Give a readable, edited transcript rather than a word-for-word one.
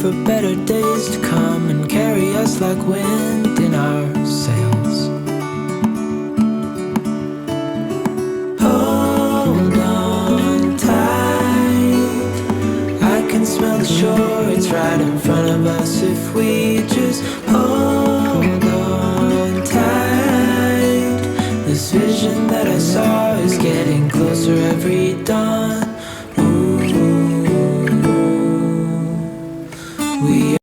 for better days to come and carry us like wind in our sails. Hold on tight, I can smell the shore, it's right in front of us. If we just hold on tight, this vision that I saw is getting closer every dawn. Ooh, we